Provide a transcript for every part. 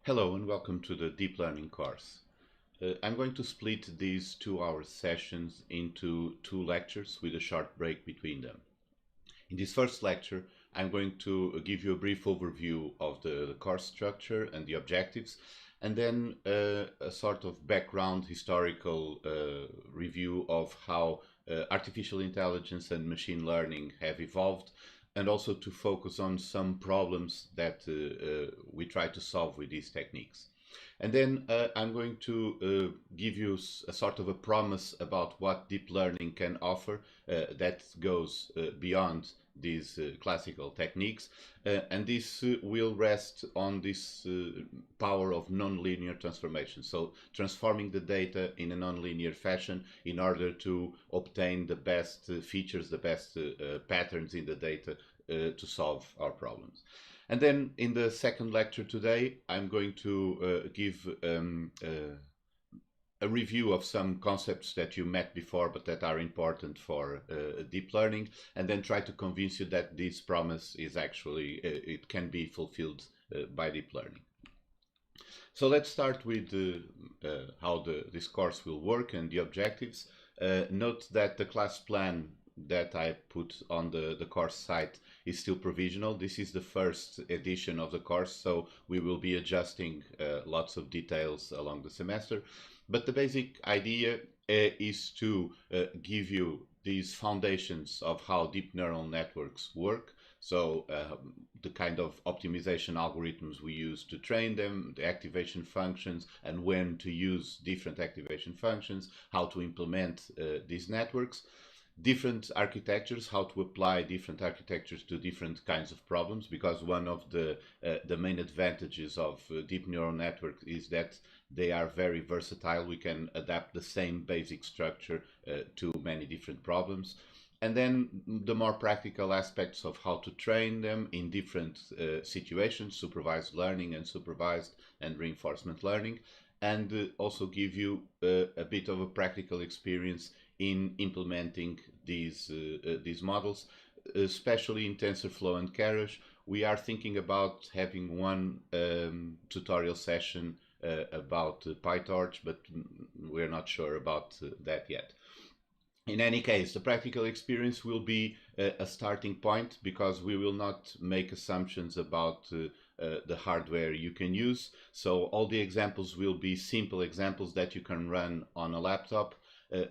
Hello and welcome to the Deep Learning course. I'm going to split these 2-hour sessions into two lectures with a short break between them. In this first lecture, I'm going to give you a brief overview of the course structure and the objectives, and then a sort of background historical review of how artificial intelligence and machine learning have evolved, and also to focus on some problems that we try to solve with these techniques. And then I'm going to give you a sort of a promise about what deep learning can offer that goes beyond these classical techniques. And this will rest on this power of nonlinear transformation. So transforming the data in a nonlinear fashion in order to obtain the best features, the best patterns in the data to solve our problems. And then in the second lecture today, I'm going to give a review of some concepts that you met before but that are important for deep learning, and then try to convince you that this promise is actually, it can be fulfilled by deep learning. So let's start with how this course will work and the objectives. Note that the class plan that I put on the course site is still provisional. This is the first edition of the course, so we will be adjusting lots of details along the semester. But the basic idea is to give you these foundations of how deep neural networks work. So the kind of optimization algorithms we use to train them, the activation functions, and when to use different activation functions, how to implement these networks, different architectures, how to apply different architectures to different kinds of problems, because one of the main advantages of deep neural networks is that they are very versatile. We can adapt the same basic structure to many different problems. And then the more practical aspects of how to train them in different situations, supervised learning and supervised and reinforcement learning, and also give you a bit of a practical experience in implementing these models, especially in TensorFlow and Keras. We are thinking about having one tutorial session about PyTorch, but we're not sure about that yet. In any case, the practical experience will be a starting point, because we will not make assumptions about the hardware you can use. So all the examples will be simple examples that you can run on a laptop,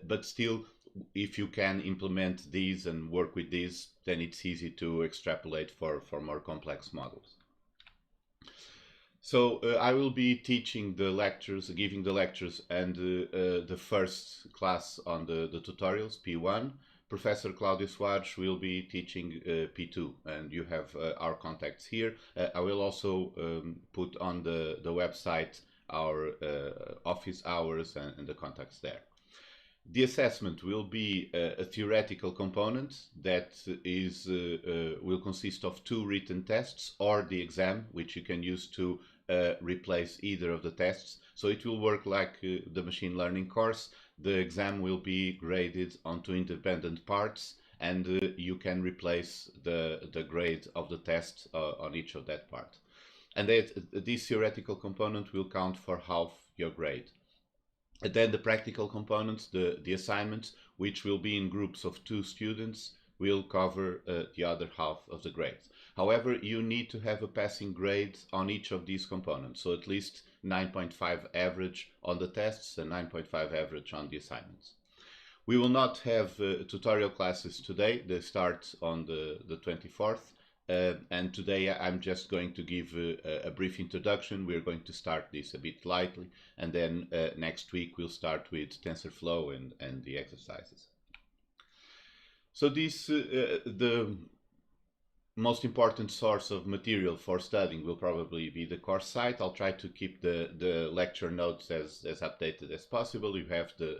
but still, if you can implement these and work with these, then it's easy to extrapolate for more complex models. So I will be teaching the lectures, giving the lectures, and the first class on the tutorials, P1. Professor Claudio Soares will be teaching P2, and you have our contacts here. I will also put on the website our office hours and the contacts there. The assessment will be a theoretical component that will consist of 2 written tests, or the exam, which you can use to replace either of the tests. So it will work like the machine learning course. The exam will be graded onto independent parts, and you can replace the grade of the test on each of that part. And this theoretical component will count for half your grade. And then the practical components, the assignments, which will be in groups of 2 students, will cover the other half of the grades. However, you need to have a passing grade on each of these components, so at least 9.5 average on the tests and 9.5 average on the assignments. We will not have tutorial classes today. They start on the 24th. And today I'm just going to give a brief introduction. We're going to start this a bit lightly, and then next week we'll start with TensorFlow and the exercises. So the most important source of material for studying will probably be the course site. I'll try to keep the lecture notes as updated as possible. You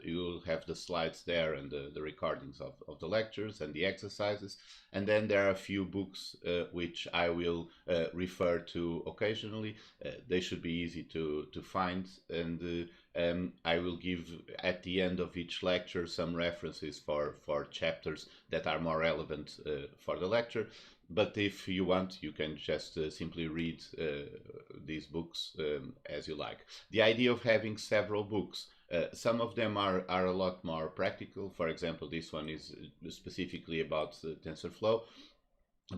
will have the slides there and the recordings of the lectures and the exercises. And then there are a few books which I will refer to occasionally. They should be easy to find, and I will give at the end of each lecture some references for chapters that are more relevant for the lecture. but if you want, you can just simply read these books as you like. The idea of having several books, some of them are a lot more practical. For example, this one is specifically about TensorFlow,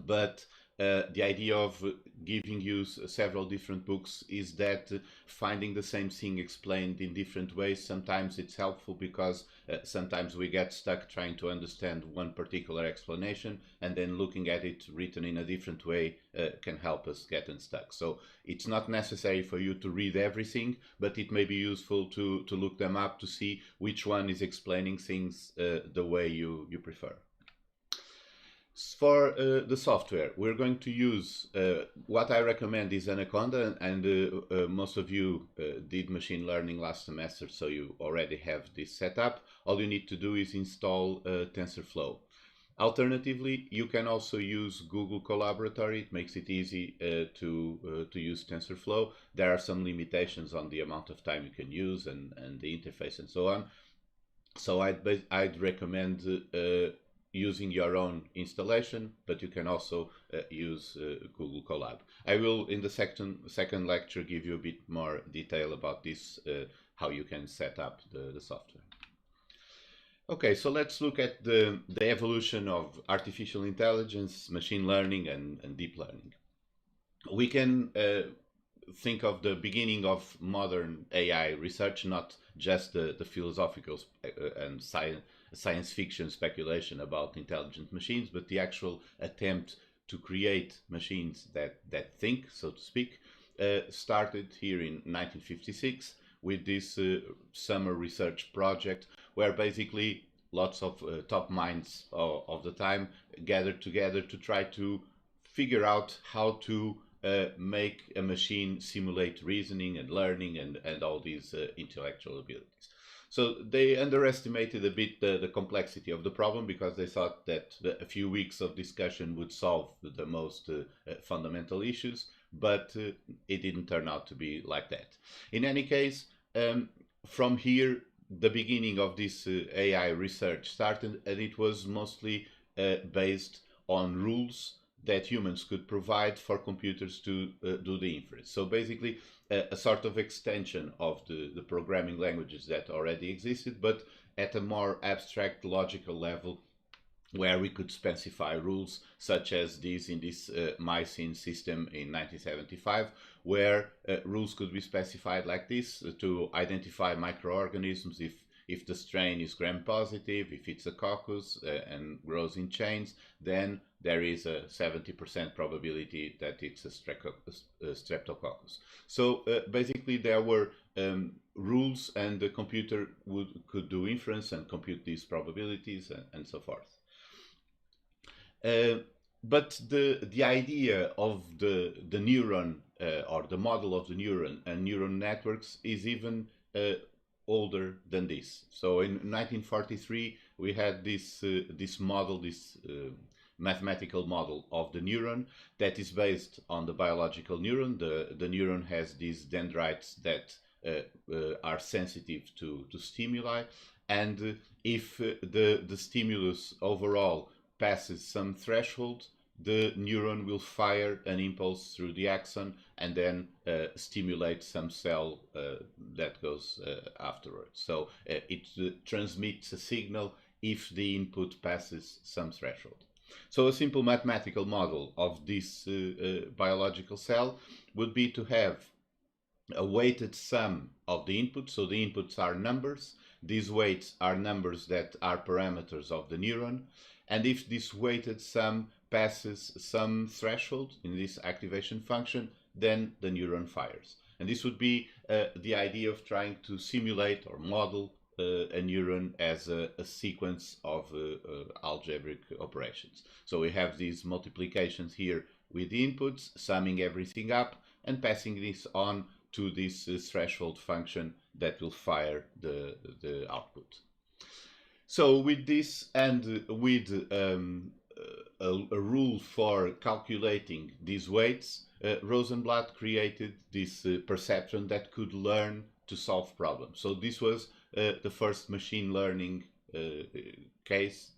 but the idea of giving you several different books is that finding the same thing explained in different ways, sometimes it's helpful because sometimes we get stuck trying to understand one particular explanation, and then looking at it written in a different way can help us get unstuck. So it's not necessary for you to read everything, but it may be useful to look them up to see which one is explaining things the way you prefer. For the software, we're going to use what I recommend is Anaconda, and most of you did machine learning last semester, so you already have this set up. All you need to do is install TensorFlow. Alternatively, you can also use Google Colaboratory. It makes it easy to use TensorFlow. There are some limitations on the amount of time you can use and the interface and so on. So I'd recommend using your own installation, but you can also use Google Colab. I will, in the second lecture, give you a bit more detail about this, how you can set up the software. Okay, so let's look at the evolution of artificial intelligence, machine learning, and deep learning. We can think of the beginning of modern AI research, not just the philosophical and science fiction speculation about intelligent machines, but the actual attempt to create machines that think, so to speak, started here in 1956 with this summer research project, where basically lots of top minds of the time gathered together to try to figure out how to make a machine simulate reasoning and learning and all these intellectual abilities. So they underestimated a bit the complexity of the problem, because they thought that a few weeks of discussion would solve the most fundamental issues, but it didn't turn out to be like that. In any case, from here, the beginning of this AI research started, and it was mostly based on rules that humans could provide for computers to do the inference. So basically, a sort of extension of the programming languages that already existed, but at a more abstract logical level, where we could specify rules such as these in this Mycene system in 1975, where rules could be specified like this to identify microorganisms if the strain is gram-positive, if it's a coccus and grows in chains, then there is a 70% probability that it's a streptococcus. So basically there were rules, and the computer could do inference and compute these probabilities and so forth. But the idea of the neuron or the model of the neuron and neural networks is even older than this. So in 1943 we had this model, this mathematical model of the neuron that is based on the biological neuron. The neuron has these dendrites that are sensitive to stimuli, and if the stimulus overall passes some threshold, the neuron will fire an impulse through the axon and then stimulate some cell that goes afterwards. So it transmits a signal if the input passes some threshold. So a simple mathematical model of this biological cell would be to have a weighted sum of the inputs. So the inputs are numbers. These weights are numbers that are parameters of the neuron. And if this weighted sum passes some threshold in this activation function, then the neuron fires. And this would be the idea of trying to simulate or model a neuron as a sequence of algebraic operations. So we have these multiplications here with the inputs, summing everything up and passing this on to this threshold function that will fire the output. So with this, and with a rule for calculating these weights, Rosenblatt created this perceptron that could learn to solve problems. So this was the first machine learning case,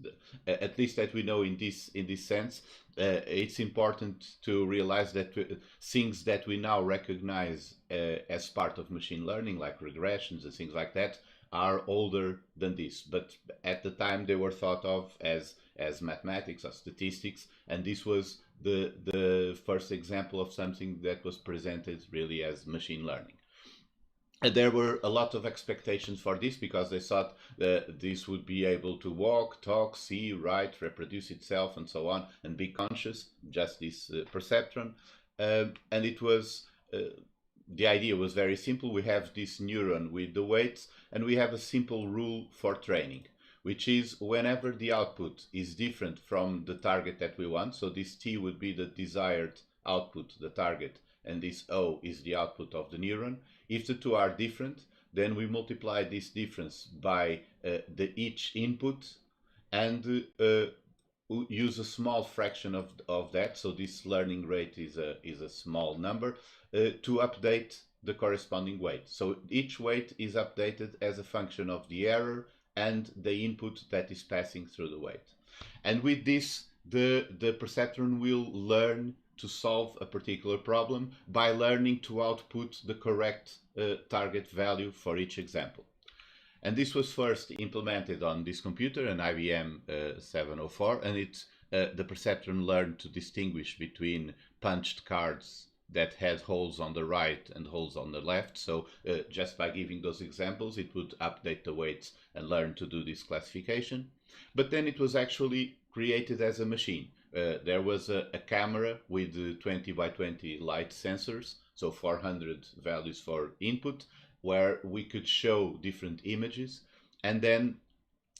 at least that we know in this sense, it's important to realize that things that we now recognize as part of machine learning, like regressions and things like that, are older than this. But at the time, they were thought of as mathematics or statistics, and this was the first example of something that was presented really as machine learning. And there were a lot of expectations for this because they thought that this would be able to walk, talk, see, write, reproduce itself, and so on, and be conscious, just this perceptron. And it was, the idea was very simple. We have this neuron with the weights, and we have a simple rule for training, which is whenever the output is different from the target that we want, so this T would be the desired output, the target, and this O is the output of the neuron. If the two are different, then we multiply this difference by each input and use a small fraction of that, so this learning rate is a small number, to update the corresponding weight. So each weight is updated as a function of the error and the input that is passing through the weight. And with this, the perceptron will learn to solve a particular problem by learning to output the correct target value for each example. And this was first implemented on this computer, an IBM 704, and the perceptron learned to distinguish between punched cards that had holes on the right and holes on the left. So just by giving those examples, it would update the weights and learn to do this classification. But then it was actually created as a machine. There was a camera with 20 by 20 light sensors, so 400 values for input, where we could show different images. And then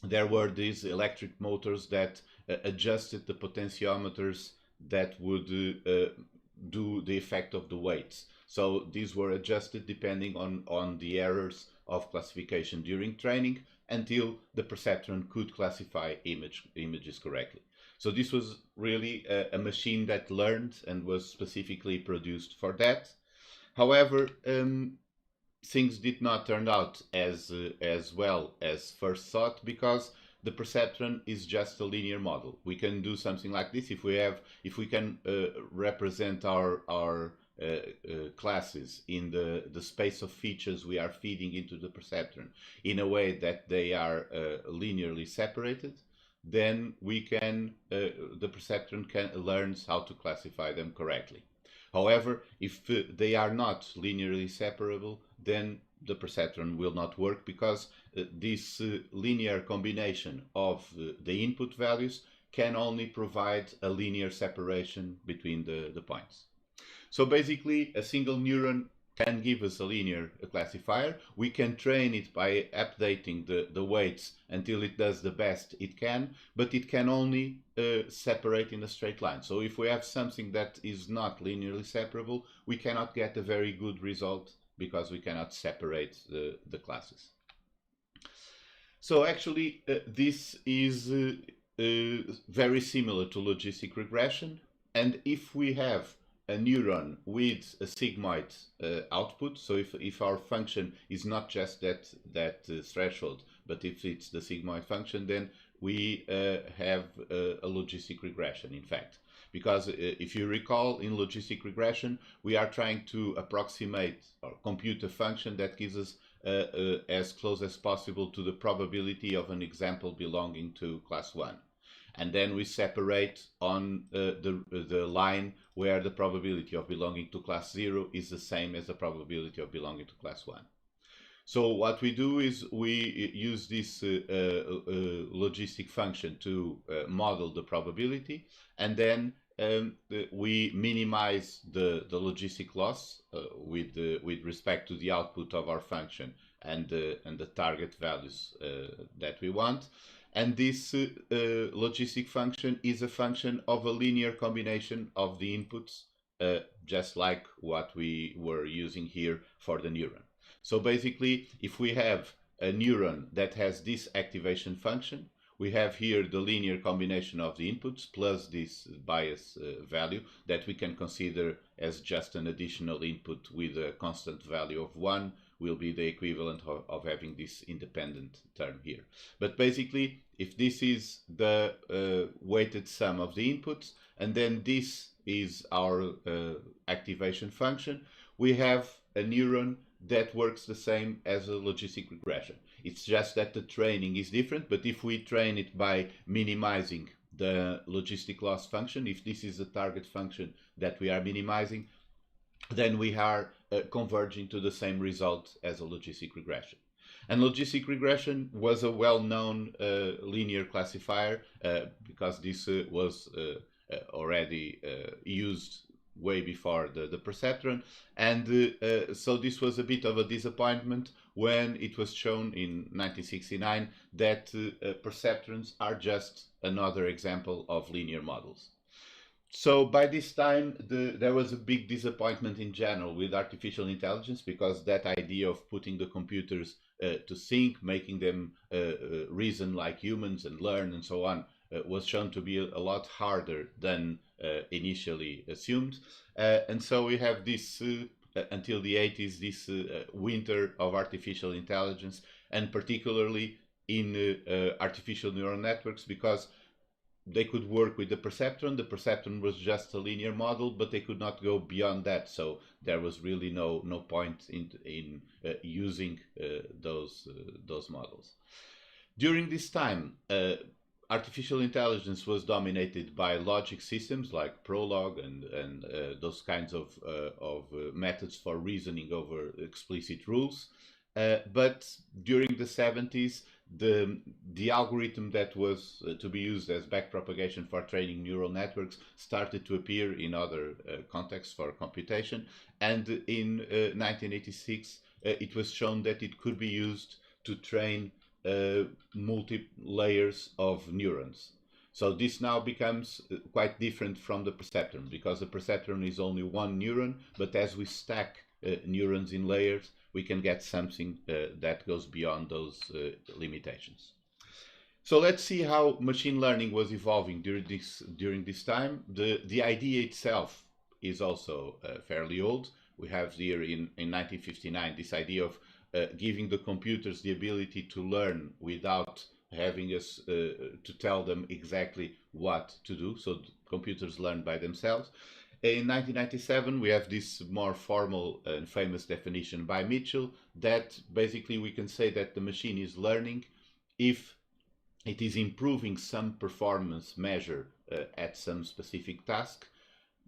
there were these electric motors that adjusted the potentiometers that would do the effect of the weights. So these were adjusted depending on the errors of classification during training until the perceptron could classify images correctly. So this was really a machine that learned and was specifically produced for that. However, things did not turn out as well as first thought, because the perceptron is just a linear model. We can do something like this if we can represent our classes in the space of features we are feeding into the perceptron in a way that they are linearly separated. Then we can the perceptron learns how to classify them correctly. However, if they are not linearly separable, then the perceptron will not work, because this linear combination of the input values can only provide a linear separation between the points. So basically, a single neuron can give us a linear classifier. We can train it by updating the weights until it does the best it can, but it can only separate in a straight line. So if we have something that is not linearly separable, we cannot get a very good result, because we cannot separate the classes. So actually, this is very similar to logistic regression. And if we have a neuron with a sigmoid output, so if our function is not just that threshold, but if it's the sigmoid function, then we have a logistic regression, in fact. Because if you recall, in logistic regression, we are trying to approximate or compute a function that gives us as close as possible to the probability of an example belonging to class 1. And then we separate on the line where the probability of belonging to class 0 is the same as the probability of belonging to class 1. So what we do is we use this logistic function to model the probability, and then we minimize the logistic loss with respect to the output of our function and the target values that we want. And this logistic function is a function of a linear combination of the inputs, just like what we were using here for the neuron. So basically, if we have a neuron that has this activation function, we have here the linear combination of the inputs plus this bias value that we can consider as just an additional input with a constant value of 1, will be the equivalent of having this independent term here. But basically, if this is the weighted sum of the inputs, and then this is our activation function, we have a neuron that works the same as a logistic regression. It's just that the training is different, but if we train it by minimizing the logistic loss function, if this is the target function that we are minimizing, then we are converging to the same result as a logistic regression. And logistic regression was a well-known linear classifier because this was already used way before the perceptron, and so this was a bit of a disappointment when it was shown in 1969 that perceptrons are just another example of linear models. So by this time, there was a big disappointment in general with artificial intelligence, because that idea of putting the computers to think, making them reason like humans and learn and so on, was shown to be a lot harder than initially assumed. And so we have this, until the 80s, this winter of artificial intelligence, and particularly in artificial neural networks, because they could work with the perceptron. The perceptron was just a linear model, but they could not go beyond that. So there was really no point in using those models. During this time, artificial intelligence was dominated by logic systems like Prolog and those kinds of methods for reasoning over explicit rules. But during the 70s, the algorithm that was to be used as backpropagation for training neural networks started to appear in other contexts for computation. And in 1986, it was shown that it could be used to train multiple layers of neurons. So this now becomes quite different from the perceptron, because the perceptron is only one neuron, but as we stack neurons in layers, we can get something that goes beyond those limitations. So let's see how machine learning was evolving during this time. The idea itself is also fairly old. We have here in 1959 this idea of giving the computers the ability to learn without having us to tell them exactly what to do. So computers learn by themselves. In 1997, we have this more formal and famous definition by Mitchell that basically we can say that the machine is learning if it is improving some performance measure at some specific task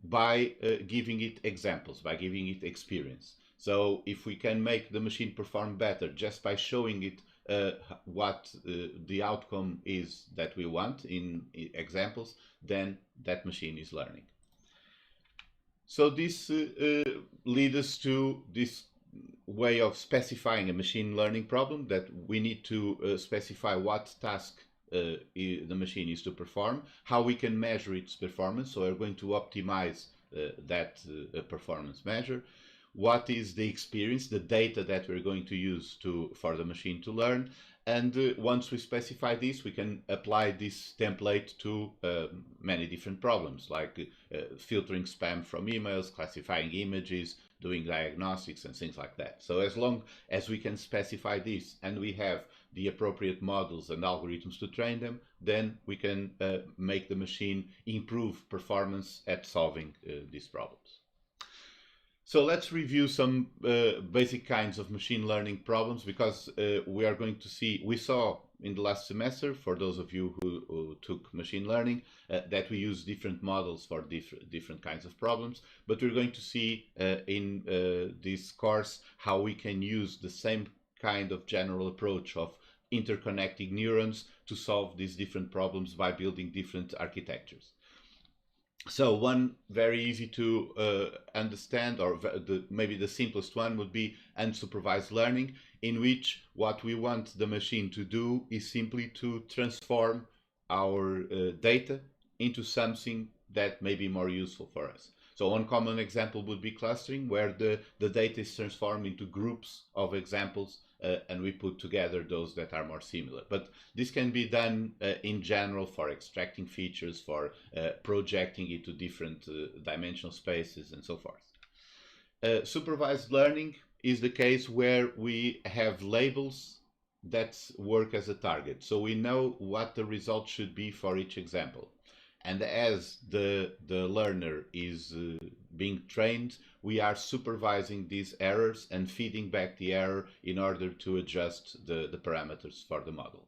by giving it examples, by giving it experience. So if we can make the machine perform better just by showing it what the outcome is that we want in examples, then that machine is learning. So this leads us to this way of specifying a machine learning problem, that we need to specify what task the machine is to perform, how we can measure its performance. So we're going to optimize that performance measure. What is the experience, the data that we're going to use for the machine to learn. And once we specify this, we can apply this template to many different problems, like filtering spam from emails, classifying images, doing diagnostics, and things like that. So as long as we can specify this and we have the appropriate models and algorithms to train them, then we can make the machine improve performance at solving these problems. So let's review some basic kinds of machine learning problems, because we are going to see, we saw in the last semester, for those of you who took machine learning, that we use different models for different kinds of problems, but we're going to see in this course how we can use the same kind of general approach of interconnecting neurons to solve these different problems by building different architectures. So one very easy to understand, or maybe the simplest one, would be unsupervised learning, in which what we want the machine to do is simply to transform our data into something that may be more useful for us. So one common example would be clustering, where the data is transformed into groups of examples and we put together those that are more similar. But this can be done in general for extracting features, for projecting into different dimensional spaces, and so forth. Supervised learning is the case where we have labels that work as a target. So we know what the result should be for each example. And as the learner is being trained, we are supervising these errors and feeding back the error in order to adjust the parameters for the model.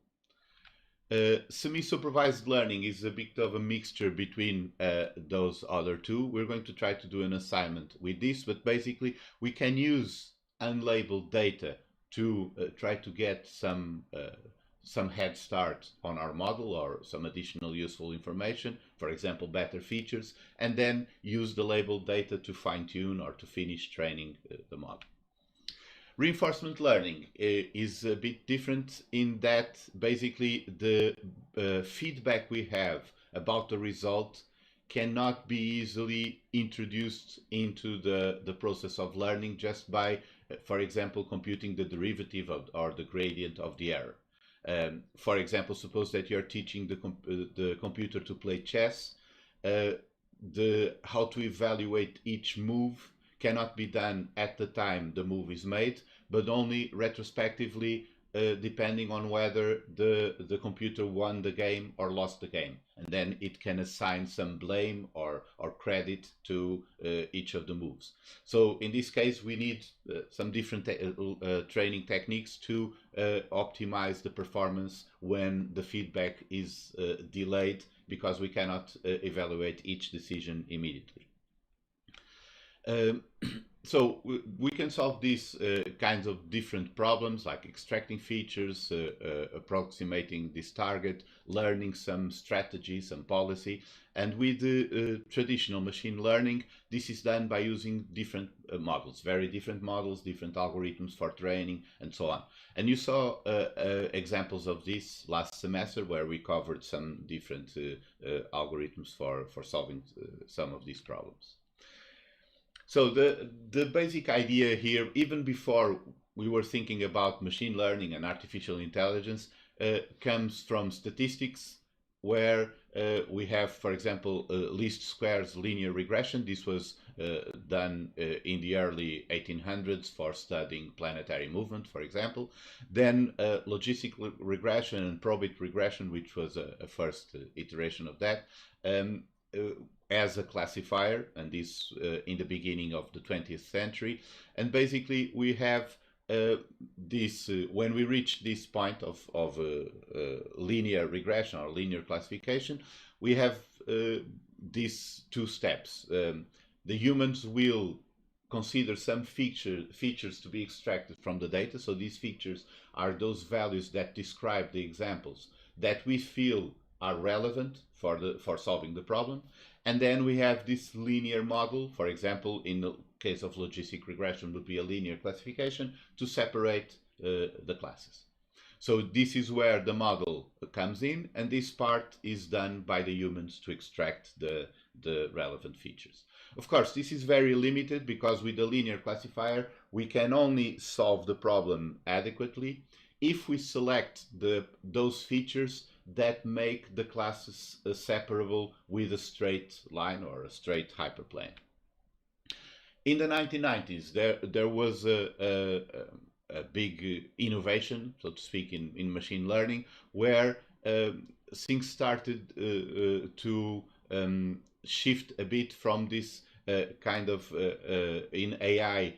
Semi-supervised learning is a bit of a mixture between those other two. We're going to try to do an assignment with this, but basically we can use unlabeled data to try to get some head start on our model or some additional useful information, for example, better features, and then use the labeled data to fine-tune or to finish training the model. Reinforcement learning is a bit different in that basically the feedback we have about the result cannot be easily introduced into the process of learning just by, for example, computing the derivative or the gradient of the error. For example, suppose that you're teaching the computer to play chess. How to evaluate each move cannot be done at the time the move is made, but only retrospectively, depending on whether the computer won the game or lost the game. And then it can assign some blame or credit to each of the moves. So in this case, we need some different training techniques to optimize the performance when the feedback is delayed, because we cannot evaluate each decision immediately. So we can solve these kinds of different problems, like extracting features, approximating this target, learning some strategy, some policy. And with traditional machine learning, this is done by using different models, very different models, different algorithms for training, and so on. And you saw examples of this last semester, where we covered some different algorithms for solving some of these problems. So the basic idea here, even before we were thinking about machine learning and artificial intelligence, comes from statistics, where we have, for example, least squares linear regression. This was done in the early 1800s for studying planetary movement, for example. Then logistic regression and probit regression, which was a first iteration of that, as a classifier, and this in the beginning of the 20th century. And basically we have this, when we reach this point of linear regression or linear classification, we have these two steps. The humans will consider some features to be extracted from the data. So these features are those values that describe the examples that we feel are relevant for solving the problem. And then we have this linear model, for example, in the case of logistic regression would be a linear classification, to separate the classes. So this is where the model comes in, and this part is done by the humans to extract the relevant features. Of course, this is very limited, because with the linear classifier, we can only solve the problem adequately if we select those features that make the classes separable with a straight line or a straight hyperplane. In the 1990s, there was a big innovation, so to speak, in machine learning, where things started to shift a bit from this kind of in AI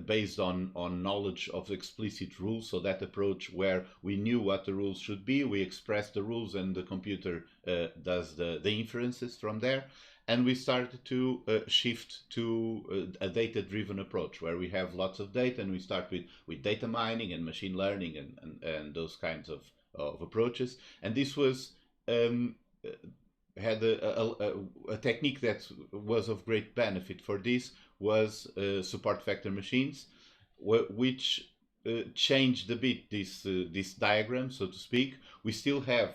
based on knowledge of explicit rules. So that approach where we knew what the rules should be, we express the rules, and the computer does the inferences from there. And we started to shift to a data-driven approach, where we have lots of data, and we start with data mining and machine learning and those kinds of approaches. And this was had a technique that was of great benefit for this was support vector machines, which changed a bit this diagram, so to speak. We still have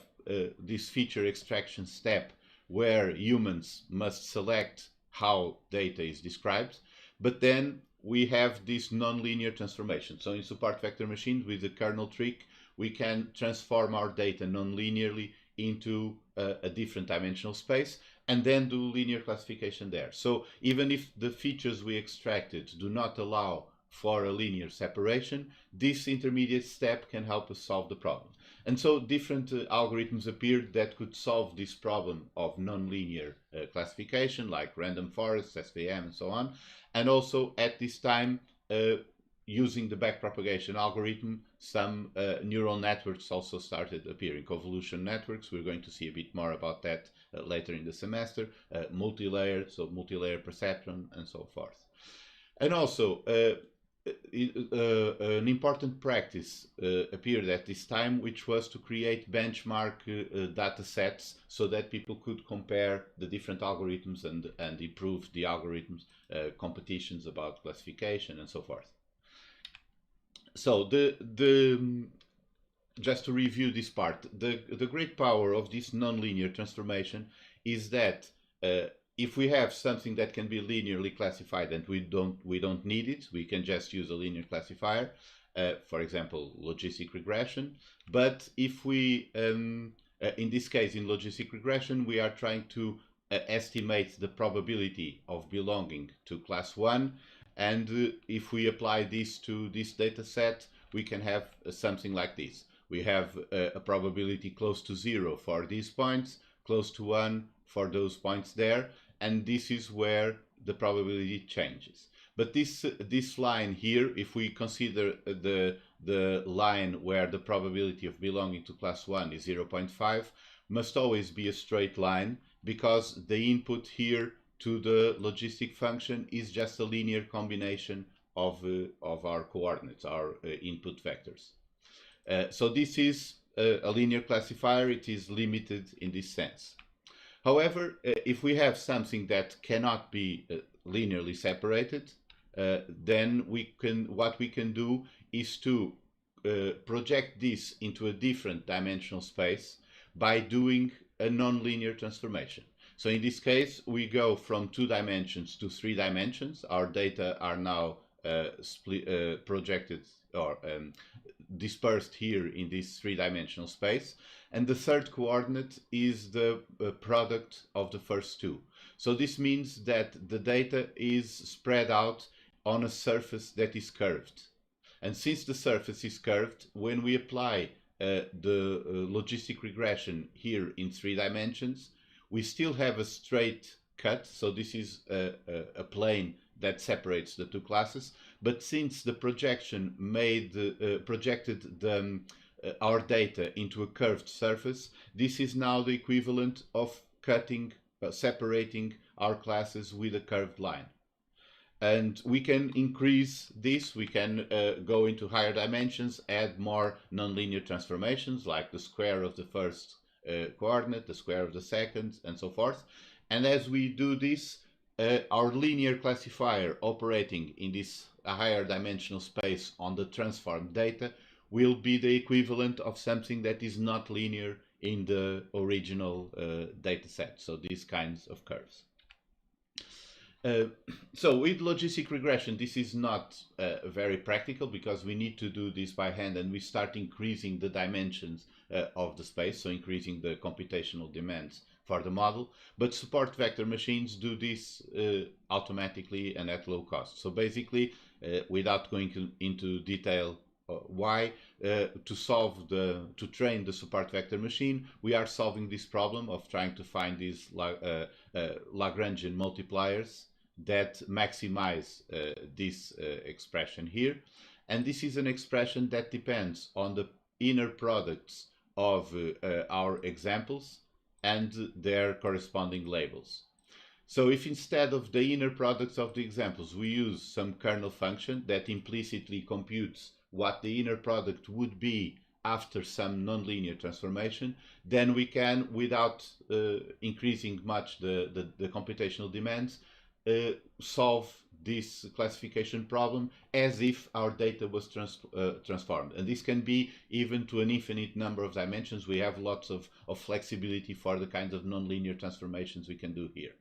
this feature extraction step where humans must select how data is described, but then we have this nonlinear transformation. So in support vector machines, with the kernel trick, we can transform our data nonlinearly into a different dimensional space, and then do linear classification there. So even if the features we extracted do not allow for a linear separation, this intermediate step can help us solve the problem. And so different algorithms appeared that could solve this problem of nonlinear classification, like random forests, SVM, and so on. And also at this time, using the backpropagation algorithm, some neural networks also started appearing, convolution networks. We're going to see a bit more about that later in the semester, multi-layer, so multi-layer perceptron, and so forth. And also, an important practice appeared at this time, which was to create benchmark data sets so that people could compare the different algorithms and improve the algorithms, competitions about classification, and so forth. So just to review this part, the great power of this nonlinear transformation is that if we have something that can be linearly classified and we don't need it, we can just use a linear classifier, for example, logistic regression. But if we, in this case, in logistic regression, we are trying to estimate the probability of belonging to class 1. And if we apply this to this data set, we can have something like this. We have a probability close to 0 for these points, close to 1 for those points there, and this is where the probability changes. But this line here, if we consider the line where the probability of belonging to class 1 is 0.5, must always be a straight line, because the input here to the logistic function is just a linear combination of our coordinates, our input vectors. So this is a linear classifier. It is limited in this sense. However, if we have something that cannot be linearly separated, then what we can do is to project this into a different dimensional space by doing a nonlinear transformation. So in this case, we go from 2 dimensions to 3 dimensions. Our data are now projected or dispersed here in this 3-dimensional space. And the third coordinate is the product of the first 2. So this means that the data is spread out on a surface that is curved. And since the surface is curved, when we apply the logistic regression here in 3 dimensions, we still have a straight cut. So this is a plane that separates the 2 classes. But since the projection projected our data into a curved surface, this is now the equivalent of separating our classes with a curved line. And we can increase this, we can go into higher dimensions, add more nonlinear transformations, like the square of the first coordinate, the square of the second, and so forth. And as we do this, our linear classifier operating in this higher dimensional space on the transformed data will be the equivalent of something that is not linear in the original data set. So these kinds of curves. So with logistic regression, this is not very practical, because we need to do this by hand, and we start increasing the dimensions of the space, so increasing the computational demands for the model. But support vector machines do this automatically and at low cost. So basically, without going into detail why, to train the support vector machine, we are solving this problem of trying to find these Lagrangian multipliers that maximize this expression here. And this is an expression that depends on the inner products of our examples and their corresponding labels. So if instead of the inner products of the examples, we use some kernel function that implicitly computes what the inner product would be after some nonlinear transformation, then we can, without increasing much the computational demands, solve this classification problem as if our data was transformed. And this can be even to an infinite number of dimensions. We have lots of flexibility for the kinds of nonlinear transformations we can do here.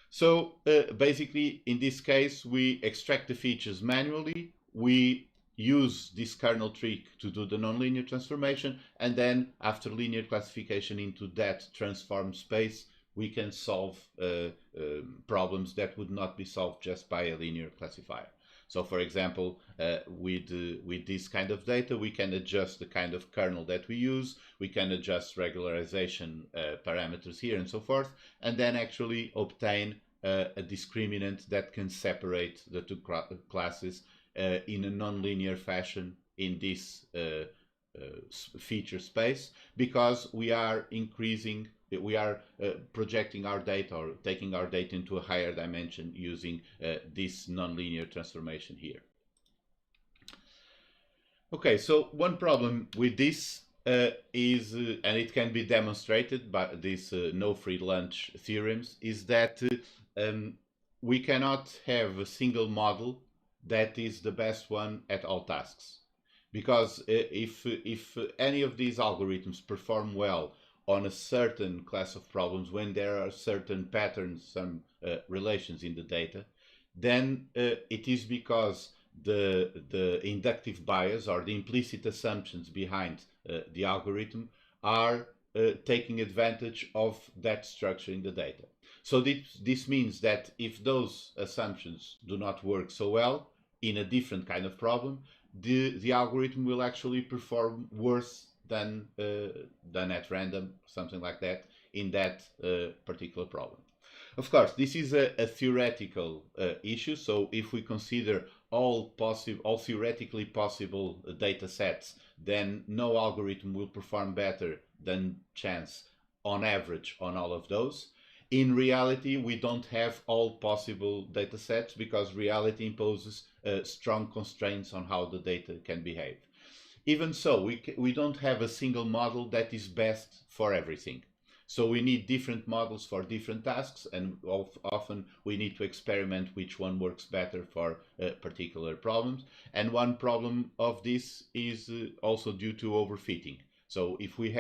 So basically, in this case, we extract the features manually. We use this kernel trick to do the nonlinear transformation, and then after linear classification into that transformed space, we can solve problems that would not be solved just by a linear classifier. So for example, with this kind of data, we can adjust the kind of kernel that we use, we can adjust regularization parameters here and so forth, and then actually obtain a discriminant that can separate the two classes in a nonlinear fashion in this feature space, because we are projecting our data or taking our data into a higher dimension using this nonlinear transformation here. Okay, so one problem with this is, and it can be demonstrated by these no free lunch theorems, is that we cannot have a single model that is the best one at all tasks. Because if any of these algorithms perform well on a certain class of problems, when there are certain patterns, some relations in the data, then it is because the inductive bias or the implicit assumptions behind the algorithm are taking advantage of that structure in the data. So this means that if those assumptions do not work so well in a different kind of problem, the algorithm will actually perform worse than at random, something like that, in that particular problem. Of course, this is a theoretical issue. So if we consider all theoretically possible data sets, then no algorithm will perform better than chance on average on all of those. In reality, we don't have all possible data sets because reality imposes strong constraints on how the data can behave. Even so, we don't have a single model that is best for everything. So we need different models for different tasks, and often we need to experiment which one works better for particular problems. And one problem of this is also due to overfitting. So if we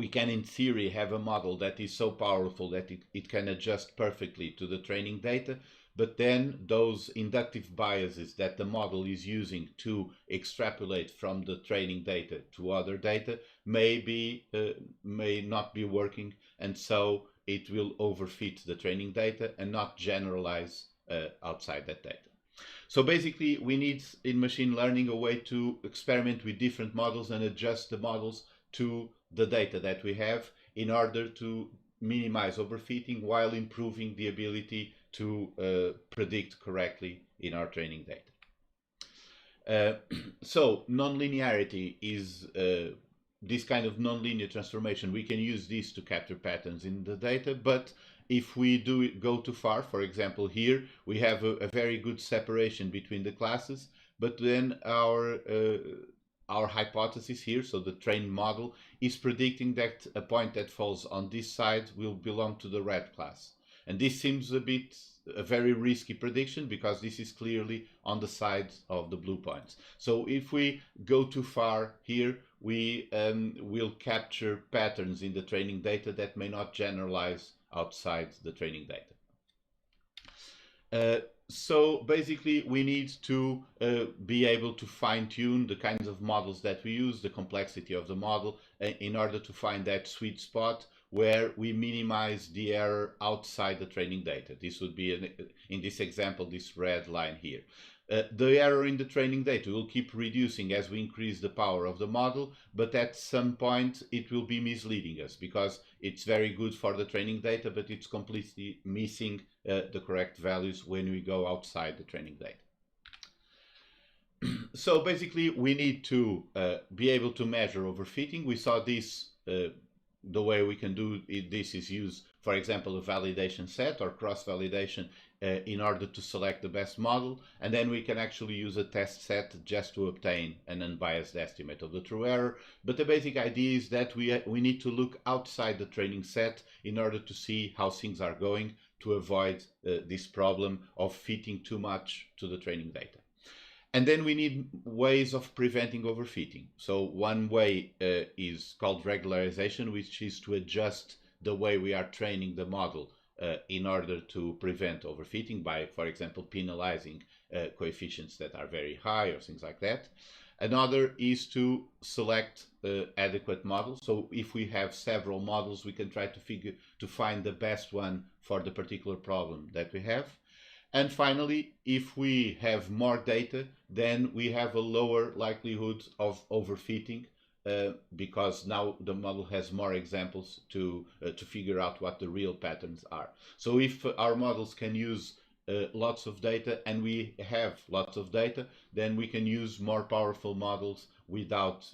can in theory have a model that is so powerful that it can adjust perfectly to the training data, but then those inductive biases that the model is using to extrapolate from the training data to other data may not be working, and so it will overfit the training data and not generalize outside that data. So basically, we need in machine learning a way to experiment with different models and adjust the models to the data that we have in order to minimize overfitting while improving the ability to predict correctly in our training data. So nonlinearity is this kind of nonlinear transformation. We can use this to capture patterns in the data, but if we go too far, for example, here we have a very good separation between the classes, but then our hypothesis here, so the trained model, is predicting that a point that falls on this side will belong to the red class. And this seems a very risky prediction because this is clearly on the side of the blue points. So if we go too far here, we will capture patterns in the training data that may not generalize outside the training data. So basically, we need to be able to fine-tune the kinds of models that we use, the complexity of the model, in order to find that sweet spot where we minimize the error outside the training data. This would be, in this example, this red line here. The error in the training data will keep reducing as we increase the power of the model, but at some point it will be misleading us because it's very good for the training data, but it's completely missing the correct values when we go outside the training data. So basically we need to be able to measure overfitting. We saw this, the way we can do this is use, for example, a validation set or cross-validation in order to select the best model, and then we can actually use a test set just to obtain an unbiased estimate of the true error. But the basic idea is that we need to look outside the training set in order to see how things are going, to avoid this problem of fitting too much to the training data. And then we need ways of preventing overfitting. So one way is called regularization, which is to adjust the way we are training the model in order to prevent overfitting by, for example, penalizing coefficients that are very high or things like that. Another is to select adequate models. So if we have several models, we can try to find the best one for the particular problem that we have. And finally, if we have more data, then we have a lower likelihood of overfitting, because now the model has more examples to figure out what the real patterns are. So if our models can use lots of data, and we have lots of data, then we can use more powerful models without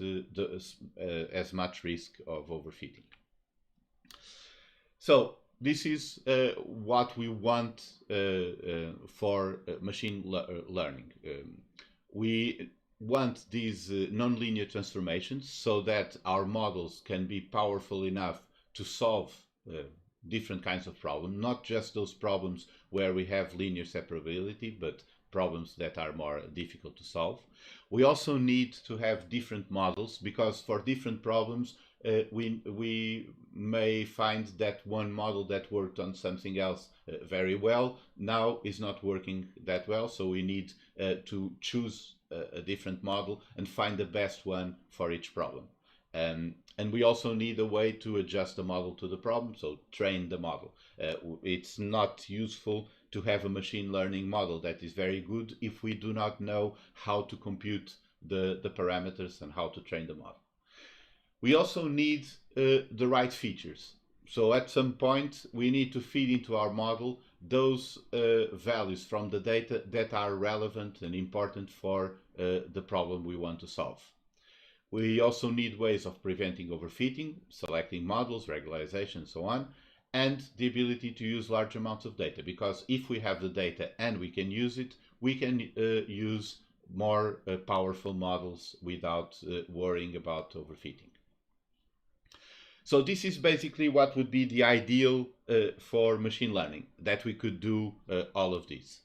as much risk of overfitting. So this is what we want for machine learning. We want these nonlinear transformations so that our models can be powerful enough to solve different kinds of problems, not just those problems where we have linear separability, but problems that are more difficult to solve. We also need to have different models, because for different problems we may find that one model that worked on something else very well now is not working that well, so we need to choose a different model and find the best one for each problem. And we also need a way to adjust the model to the problem, so train the model. It's not useful to have a machine learning model that is very good if we do not know how to compute the parameters and how to train the model. We also need the right features. So at some point we need to feed into our model those values from the data that are relevant and important for the problem we want to solve. We also need ways of preventing overfitting, selecting models, regularization, and so on, and the ability to use large amounts of data, because if we have the data and we can use it, we can use more powerful models without worrying about overfitting. So this is basically what would be the ideal for machine learning, that we could do all of this.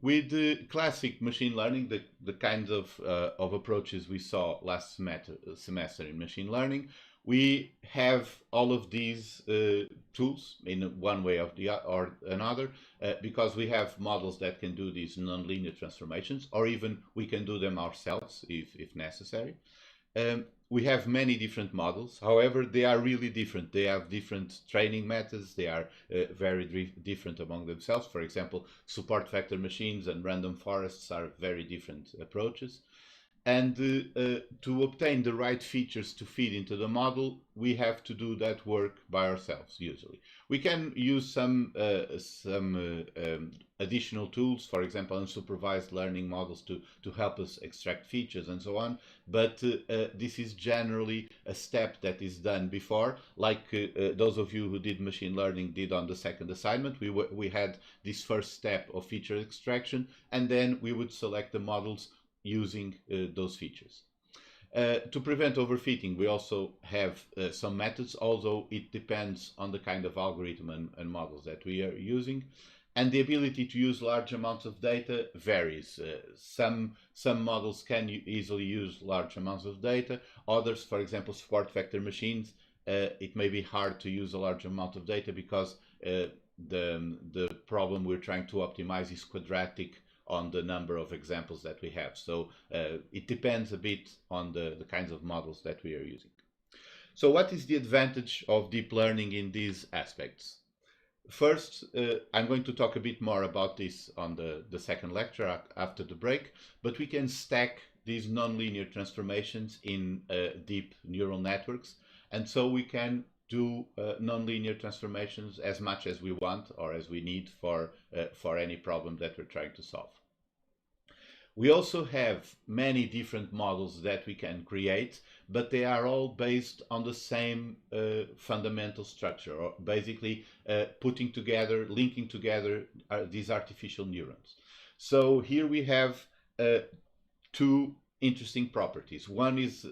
With the classic machine learning, the kinds of approaches we saw last semester in machine learning, we have all of these tools in one way or another, because we have models that can do these nonlinear transformations, or even we can do them ourselves if necessary. We have many different models. However, they are really different. They have different training methods. They are very different among themselves. For example, support vector machines and random forests are very different approaches. And to obtain the right features to feed into the model, we have to do that work by ourselves usually. We can use some additional tools, for example, unsupervised learning models to help us extract features and so on, but this is generally a step that is done before, like those of you who did machine learning did on the second assignment. We had this first step of feature extraction, and then we would select the models using those features. To prevent overfitting, we also have some methods, although it depends on the kind of algorithm and models that we are using. And the ability to use large amounts of data varies. Some models can easily use large amounts of data. Others, for example, support vector machines, it may be hard to use a large amount of data because the problem we're trying to optimize is quadratic on the number of examples that we have. So it depends a bit on the kinds of models that we are using. So what is the advantage of deep learning in these aspects? First, I'm going to talk a bit more about this on the second lecture after the break, but we can stack these nonlinear transformations in deep neural networks, and so we can do nonlinear transformations as much as we want or as we need for any problem that we're trying to solve. We also have many different models that we can create, but they are all based on the same fundamental structure, or basically putting together, linking together these artificial neurons. So here we have two interesting properties. One is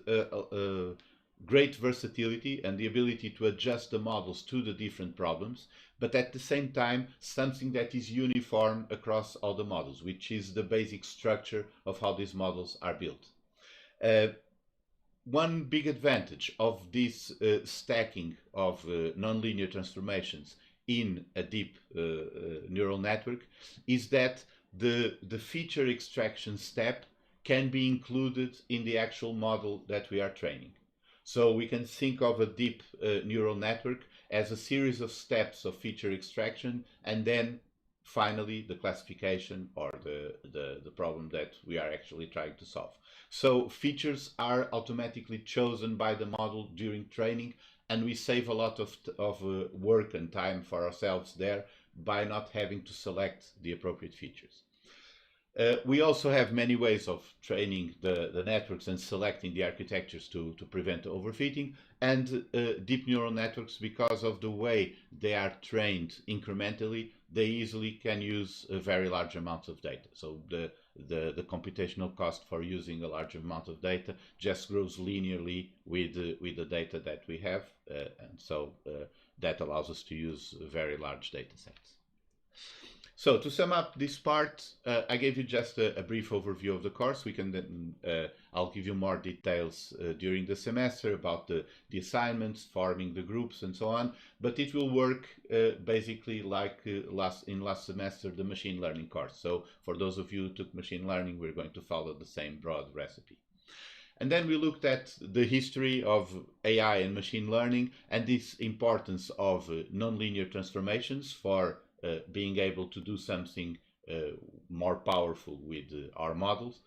great versatility and the ability to adjust the models to the different problems, but at the same time something that is uniform across all the models, which is the basic structure of how these models are built. One big advantage of this stacking of nonlinear transformations in a deep neural network is that the feature extraction step can be included in the actual model that we are training. So we can think of a deep neural network as a series of steps of feature extraction, and then finally the classification or the problem that we are actually trying to solve. So features are automatically chosen by the model during training, and we save a lot of work and time for ourselves there by not having to select the appropriate features. We also have many ways of training the networks and selecting the architectures to prevent overfitting. And deep neural networks, because of the way they are trained incrementally, they easily can use a very large amounts of data. So the computational cost for using a large amount of data just grows linearly with the data that we have. And so that allows us to use very large data sets. So to sum up this part, I gave you just a brief overview of the course. We can then, I'll give you more details during the semester about the assignments, forming the groups and so on, but it will work basically like last semester, the machine learning course. So for those of you who took machine learning, we're going to follow the same broad recipe. And then we looked at the history of AI and machine learning and this importance of nonlinear transformations for being able to do something more powerful with our models.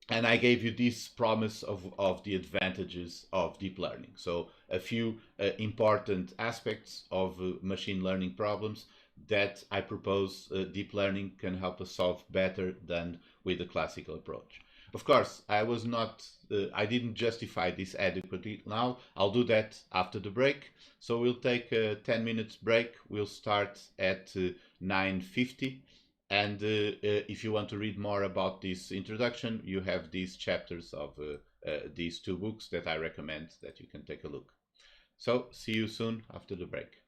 And I gave you this promise of the advantages of deep learning. So a few important aspects of machine learning problems that I propose deep learning can help us solve better than with the classical approach. Of course, I didn't justify this adequately now. I'll do that after the break. So we'll take a 10 minutes break. We'll start at 9:50. And if you want to read more about this introduction, you have these chapters of these two books that I recommend that you can take a look. So see you soon after the break.